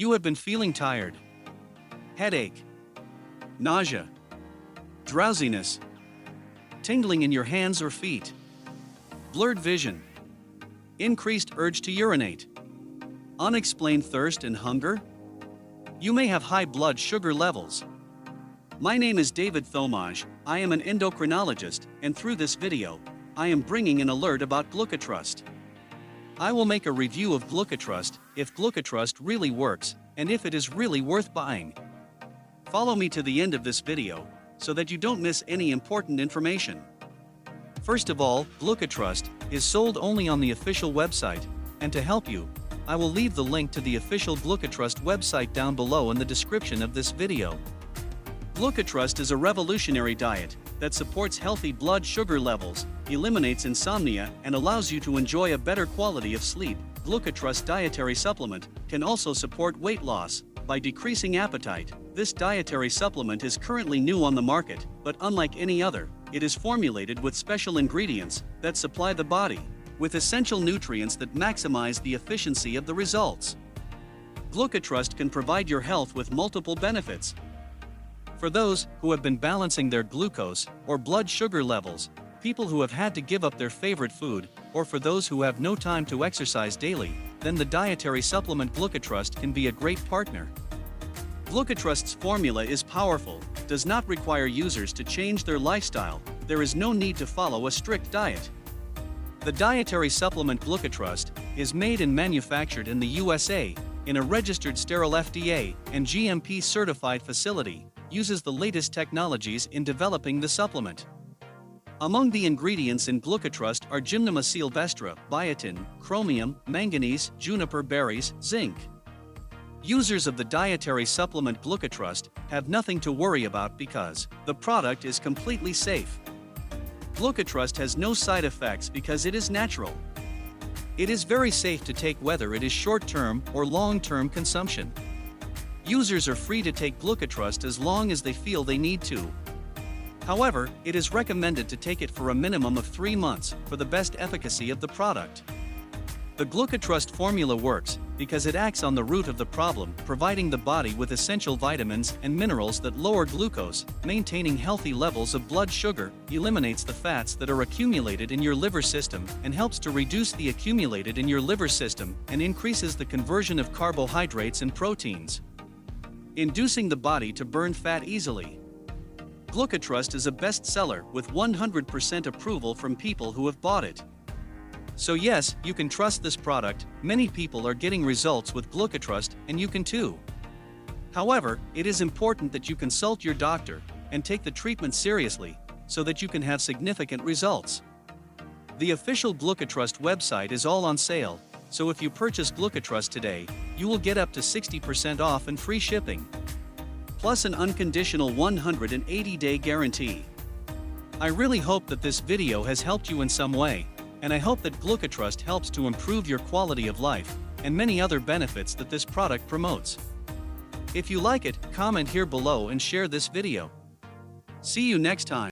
You have been feeling tired, headache, nausea, drowsiness, tingling in your hands or feet, blurred vision, increased urge to urinate, unexplained thirst and hunger? You may have high blood sugar levels. My name is David Thomaj, I am an endocrinologist, and through this video, I am bringing an alert about GlucoTrust. I will make a review of GlucoTrust, if GlucoTrust really works, and if it is really worth buying. Follow me to the end of this video, so that you don't miss any important information. First of all, GlucoTrust is sold only on the official website, and to help you, I will leave the link to the official GlucoTrust website down below in the description of this video. GlucoTrust is a revolutionary diet that supports healthy blood sugar levels, eliminates insomnia, and allows you to enjoy a better quality of sleep. GlucoTrust dietary supplement can also support weight loss by decreasing appetite. This dietary supplement is currently new on the market, but unlike any other, it is formulated with special ingredients that supply the body with essential nutrients that maximize the efficiency of the results. GlucoTrust can provide your health with multiple benefits. For those who have been balancing their glucose or blood sugar levels, people who have had to give up their favorite food, or for those who have no time to exercise daily, then the dietary supplement GlucoTrust can be a great partner. GlucoTrust's formula is powerful, does not require users to change their lifestyle, there is no need to follow a strict diet. The dietary supplement GlucoTrust is made and manufactured in the USA, in a registered sterile FDA and GMP certified facility, uses the latest technologies in developing the supplement. Among the ingredients in GlucoTrust are gymnamacylbestra, biotin, chromium, manganese, juniper berries, zinc. Users of the dietary supplement GlucoTrust have nothing to worry about because the product is completely safe. GlucoTrust has no side effects because it is natural. It is very safe to take whether it is short-term or long-term consumption. Users are free to take GlucoTrust as long as they feel they need to. However, it is recommended to take it for a minimum of 3 months for the best efficacy of the product. The GlucoTrust formula works because it acts on the root of the problem, providing the body with essential vitamins and minerals that lower glucose, maintaining healthy levels of blood sugar, eliminates the fats that are accumulated in your liver system, and helps to reduce the accumulated in your liver system, and increases the conversion of carbohydrates and proteins, inducing the body to burn fat easily. GlucoTrust is a bestseller with 100% approval from people who have bought it. So yes, you can trust this product. Many people are getting results with GlucoTrust, and you can too. However, it is important that you consult your doctor and take the treatment seriously so that you can have significant results. The official GlucoTrust website is all on sale, so if you purchase GlucoTrust today, you will get up to 60% off and free shipping, plus an unconditional 180-day guarantee. I really hope that this video has helped you in some way, and I hope that GlucoTrust helps to improve your quality of life and many other benefits that this product promotes. If you like it, comment here below and share this video. See you next time.